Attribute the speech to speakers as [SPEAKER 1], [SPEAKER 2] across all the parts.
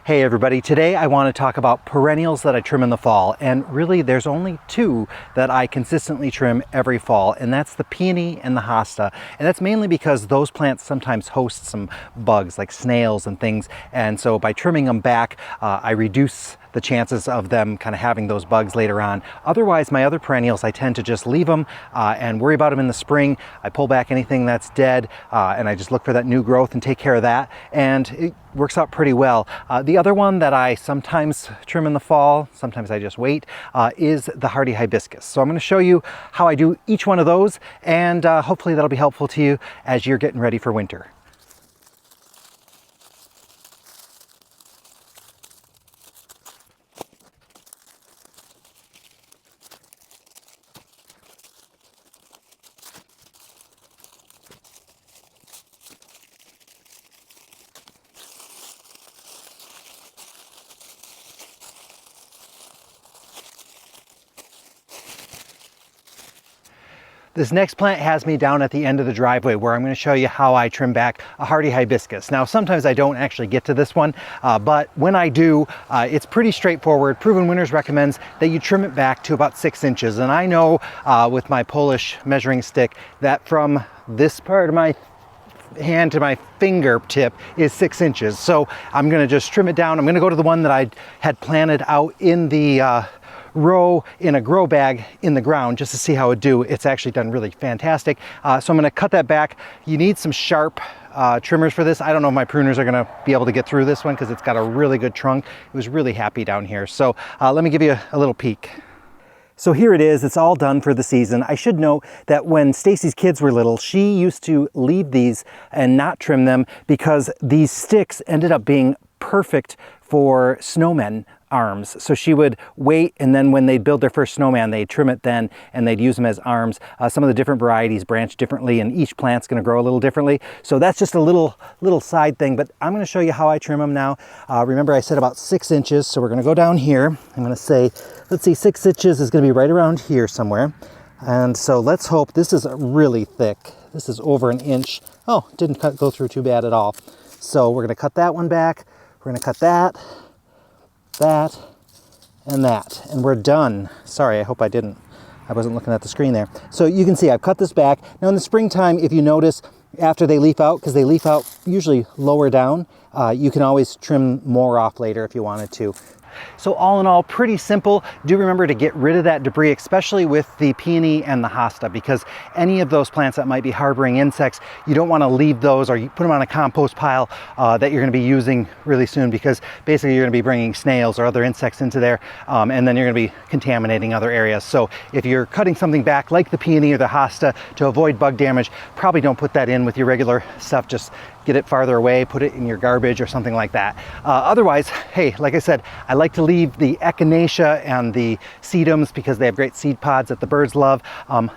[SPEAKER 1] Hey everybody, today I want to talk about perennials that I trim in the fall, and really there's only two that I consistently trim every fall, and that's the peony and the hosta. And that's mainly because those plants sometimes host some bugs like snails and things, and so by trimming them back I reduce the chances of them kind of having those bugs later on. Otherwise, my other perennials, I tend to just leave them and worry about them in the spring. I pull back anything that's dead and I just look for that new growth and take care of that, and it works out pretty well. The other one that I sometimes trim in the fall, sometimes I just wait, is the hardy hibiscus. So I'm going to show you how I do each one of those, and hopefully that'll be helpful to you as you're getting ready for winter. This next plant has me down at the end of the driveway where I'm going to show you how I trim back a hardy hibiscus. Now sometimes I don't actually get to this one, but when I do, it's pretty straightforward. Proven Winners recommends that you trim it back to about 6 inches. And I know with my Polish measuring stick that from this part of my hand to my fingertip is 6 inches. So I'm going to just trim it down. I'm going to go to the one that I had planted out in the row in a grow bag in the ground just to see how it do. It's actually done really fantastic. So I'm going to cut that back. You need some sharp trimmers for this. I don't know if my pruners are going to be able to get through this one because it's got a really good trunk. It was really happy down here. So let me give you a little peek. So here it is, it's all done for the season. I should note that when Stacy's kids were little, she used to leave these and not trim them because these sticks ended up being perfect for snowmen arms. So she would wait, and then when they'd build their first snowman, they'd trim it then and they'd use them as arms. Some of the different varieties branch differently, and each plant's going to grow a little differently. So that's just a little side thing, but I'm going to show you how I trim them now. Remember I said about 6 inches, so we're going to go down here. I'm going to say, let's see, 6 inches is going to be right around here somewhere. And so let's hope this is really thick. This is over 1 inch. Oh, didn't go through too bad at all. So we're going to cut that one back. We're going to cut that, and that, and we're done. Sorry, I hope I wasn't looking at the screen there. So you can see I've cut this back. Now in the springtime, if you notice, after they leaf out, because they leaf out usually lower down, you can always trim more off later if you wanted to. So all in all, pretty simple. Do remember to get rid of that debris, especially with the peony and the hosta, because any of those plants that might be harboring insects, you don't want to leave those, or you put them on a compost pile that you're going to be using really soon, because basically you're going to be bringing snails or other insects into there, and then you're going to be contaminating other areas. So if you're cutting something back like the peony or the hosta to avoid bug damage, probably don't put that in with your regular stuff. Just get it farther away, put it in your garbage or something like that. Otherwise, hey, like I said, I like to leave the echinacea and the sedums because they have great seed pods that the birds love.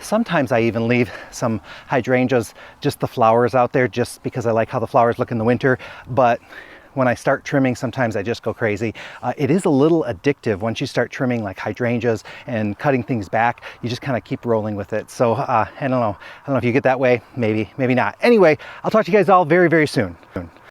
[SPEAKER 1] Sometimes I even leave some hydrangeas, just the flowers out there, just because I like how the flowers look in the winter. But when I start trimming, sometimes I just go crazy. It is a little addictive once you start trimming like hydrangeas and cutting things back. You just kind of keep rolling with it. So I don't know if you get that way, maybe not. Anyway, I'll talk to you guys all very, very soon.